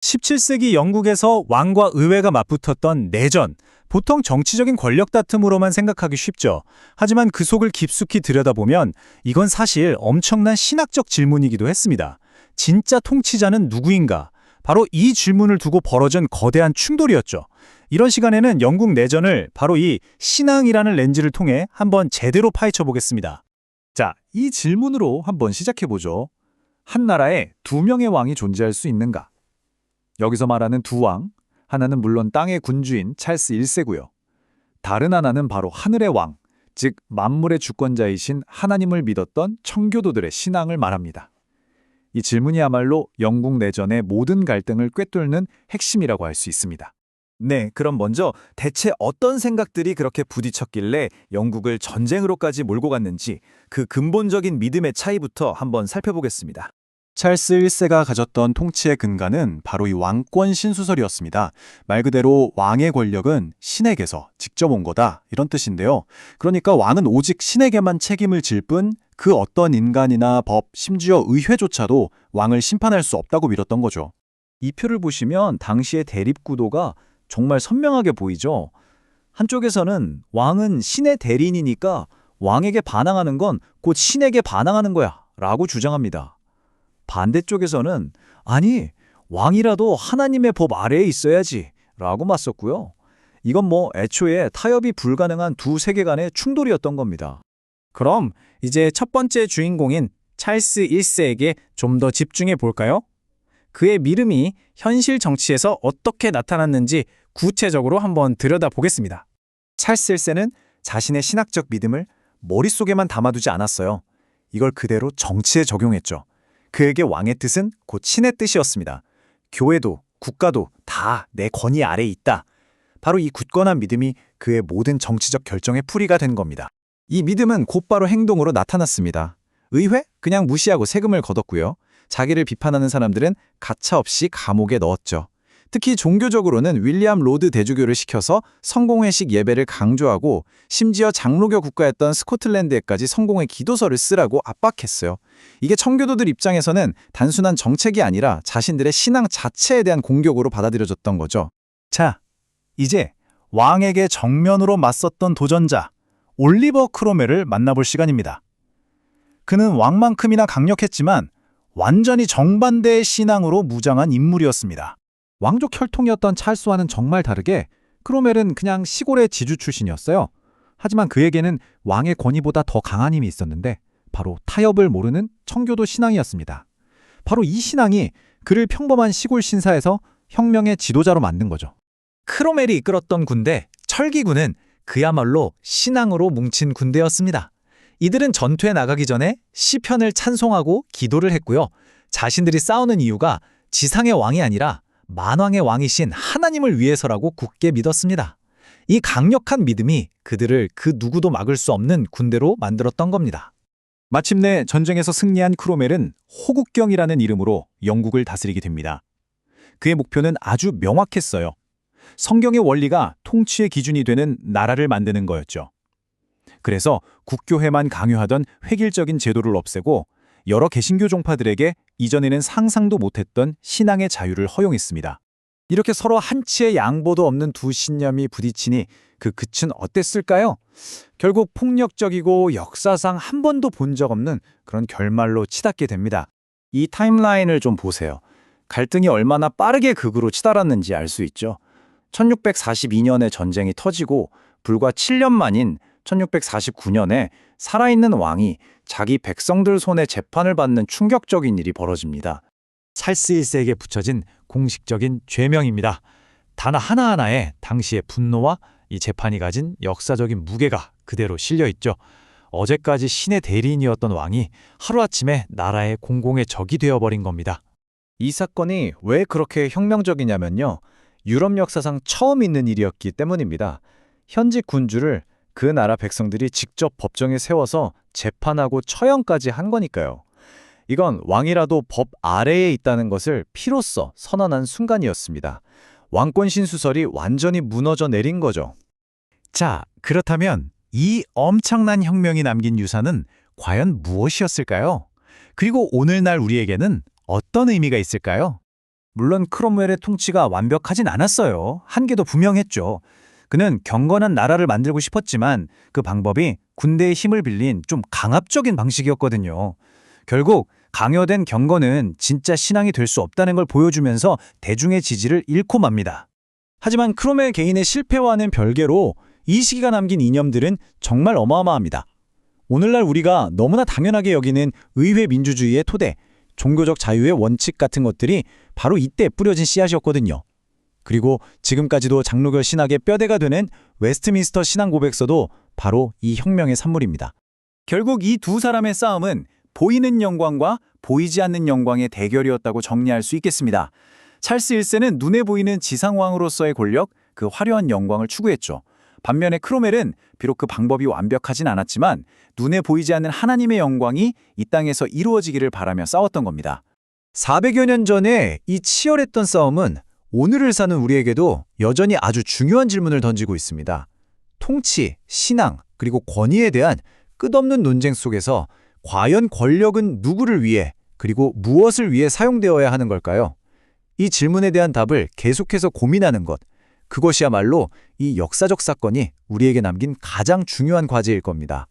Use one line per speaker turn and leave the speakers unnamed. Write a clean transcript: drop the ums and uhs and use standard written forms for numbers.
17세기 영국에서 왕과 의회가 맞붙었던 내전, 보통 정치적인 권력 다툼으로만 생각하기 쉽죠. 하지만 그 속을 깊숙이 들여다보면 이건 사실 엄청난 신학적 질문이기도 했습니다. 진짜 통치자는 누구인가? 바로 이 질문을 두고 벌어진 거대한 충돌이었죠. 이런 시간에는 영국 내전을 바로 이 신앙이라는 렌즈를 통해 한번 제대로 파헤쳐 보겠습니다.
자, 이 질문으로 한번 시작해보죠. 한 나라에 두 명의 왕이 존재할 수 있는가? 여기서 말하는 두 왕, 하나는 물론 땅의 군주인 찰스 1세고요. 다른 하나는 바로 하늘의 왕, 즉 만물의 주권자이신 하나님을 믿었던 청교도들의 신앙을 말합니다. 이 질문이야말로 영국 내전의 모든 갈등을 꿰뚫는 핵심이라고 할 수 있습니다.
네, 그럼 먼저 대체 어떤 생각들이 그렇게 부딪혔길래 영국을 전쟁으로까지 몰고 갔는지 그 근본적인 믿음의 차이부터 한번 살펴보겠습니다.
찰스 1세가 가졌던 통치의 근간은 바로 이 왕권 신수설이었습니다. 말 그대로 왕의 권력은 신에게서 직접 온 거다 이런 뜻인데요. 그러니까 왕은 오직 신에게만 책임을 질 뿐 그 어떤 인간이나 법, 심지어 의회조차도 왕을 심판할 수 없다고 믿었던 거죠.
이 표를 보시면 당시의 대립 구도가 정말 선명하게 보이죠. 한쪽에서는 왕은 신의 대리인이니까 왕에게 반항하는 건 곧 신에게 반항하는 거야 라고 주장합니다. 반대쪽에서는 아니, 왕이라도 하나님의 법 아래에 있어야지 라고 맞섰고요. 이건 애초에 타협이 불가능한 두 세계관의 충돌이었던 겁니다.
그럼 이제 첫 번째 주인공인 찰스 1세에게 좀 더 집중해 볼까요? 그의 믿음이 현실 정치에서 어떻게 나타났는지 구체적으로 한번 들여다보겠습니다.
찰스 1세는 자신의 신학적 믿음을 머릿속에만 담아두지 않았어요. 이걸 그대로 정치에 적용했죠. 그에게 왕의 뜻은 곧 신의 뜻이었습니다. 교회도 국가도 다 내 권위 아래에 있다. 바로 이 굳건한 믿음이 그의 모든 정치적 결정의 풀이가 된 겁니다. 이 믿음은 곧바로 행동으로 나타났습니다. 의회? 그냥 무시하고 세금을 걷었고요. 자기를 비판하는 사람들은 가차없이 감옥에 넣었죠. 특히 종교적으로는 윌리엄 로드 대주교를 시켜서 성공회식 예배를 강조하고 심지어 장로교 국가였던 스코틀랜드에까지 성공의 기도서를 쓰라고 압박했어요. 이게 청교도들 입장에서는 단순한 정책이 아니라 자신들의 신앙 자체에 대한 공격으로 받아들여졌던 거죠.
자, 이제 왕에게 정면으로 맞섰던 도전자 올리버 크로멜을 만나볼 시간입니다. 그는 왕만큼이나 강력했지만 완전히 정반대의 신앙으로 무장한 인물이었습니다.
왕족 혈통이었던 찰스와는 정말 다르게 크로멜은 그냥 시골의 지주 출신이었어요. 하지만 그에게는 왕의 권위보다 더 강한 힘이 있었는데 바로 타협을 모르는 청교도 신앙이었습니다. 바로 이 신앙이 그를 평범한 시골 신사에서 혁명의 지도자로 만든 거죠.
크로멜이 이끌었던 군대, 철기군은 그야말로 신앙으로 뭉친 군대였습니다. 이들은 전투에 나가기 전에 시편을 찬송하고 기도를 했고요. 자신들이 싸우는 이유가 지상의 왕이 아니라 만왕의 왕이신 하나님을 위해서라고 굳게 믿었습니다. 이 강력한 믿음이 그들을 그 누구도 막을 수 없는 군대로 만들었던 겁니다.
마침내 전쟁에서 승리한 크로멜은 호국경이라는 이름으로 영국을 다스리게 됩니다. 그의 목표는 아주 명확했어요. 성경의 원리가 통치의 기준이 되는 나라를 만드는 거였죠. 그래서 국교회만 강요하던 획일적인 제도를 없애고 여러 개신교 종파들에게 이전에는 상상도 못했던 신앙의 자유를 허용했습니다.
이렇게 서로 한치의 양보도 없는 두 신념이 부딪히니 그 끝은 어땠을까요? 결국 폭력적이고 역사상 한 번도 본 적 없는 그런 결말로 치닫게 됩니다. 이 타임라인을 좀 보세요. 갈등이 얼마나 빠르게 극으로 치달았는지 알 수 있죠. 1642년에 전쟁이 터지고 불과 7년 만인 1649년에 살아있는 왕이 자기 백성들 손에 재판을 받는 충격적인 일이 벌어집니다. 찰스 1세에게 붙여진 공식적인 죄명입니다. 단 하나하나에 당시의 분노와 이 재판이 가진 역사적인 무게가 그대로 실려있죠. 어제까지 신의 대리인이었던 왕이 하루아침에 나라의 공공의 적이 되어버린 겁니다. 이 사건이 왜 그렇게 혁명적이냐면요. 유럽 역사상 처음 있는 일이었기 때문입니다. 현직 군주를 그 나라 백성들이 직접 법정에 세워서 재판하고 처형까지 한 거니까요. 이건 왕이라도 법 아래에 있다는 것을 피로써 선언한 순간이었습니다. 왕권 신수설이 완전히 무너져 내린 거죠.
자, 그렇다면 이 엄청난 혁명이 남긴 유산은 과연 무엇이었을까요? 그리고 오늘날 우리에게는 어떤 의미가 있을까요?
물론 크롬웰의 통치가 완벽하진 않았어요. 한계도 분명했죠. 그는 경건한 나라를 만들고 싶었지만 그 방법이 군대의 힘을 빌린 좀 강압적인 방식이었거든요. 결국 강요된 경건은 진짜 신앙이 될 수 없다는 걸 보여주면서 대중의 지지를 잃고 맙니다.
하지만 크롬웰 개인의 실패와는 별개로 이 시기가 남긴 이념들은 정말 어마어마합니다. 오늘날 우리가 너무나 당연하게 여기는 의회 민주주의의 토대, 종교적 자유의 원칙 같은 것들이 바로 이때 뿌려진 씨앗이었거든요. 그리고 지금까지도 장로교 신학의 뼈대가 되는 웨스트민스터 신앙 고백서도 바로 이 혁명의 산물입니다.
결국 이 두 사람의 싸움은 보이는 영광과 보이지 않는 영광의 대결이었다고 정리할 수 있겠습니다. 찰스 1세는 눈에 보이는 지상왕으로서의 권력, 그 화려한 영광을 추구했죠. 반면에 크롬웰은 비록 그 방법이 완벽하진 않았지만 눈에 보이지 않는 하나님의 영광이 이 땅에서 이루어지기를 바라며 싸웠던 겁니다.
400여 년 전에 이 치열했던 싸움은 오늘을 사는 우리에게도 여전히 아주 중요한 질문을 던지고 있습니다. 통치, 신앙, 그리고 권위에 대한 끝없는 논쟁 속에서 과연 권력은 누구를 위해 그리고 무엇을 위해 사용되어야 하는 걸까요? 이 질문에 대한 답을 계속해서 고민하는 것, 그것이야말로 이 역사적 사건이 우리에게 남긴 가장 중요한 과제일 겁니다.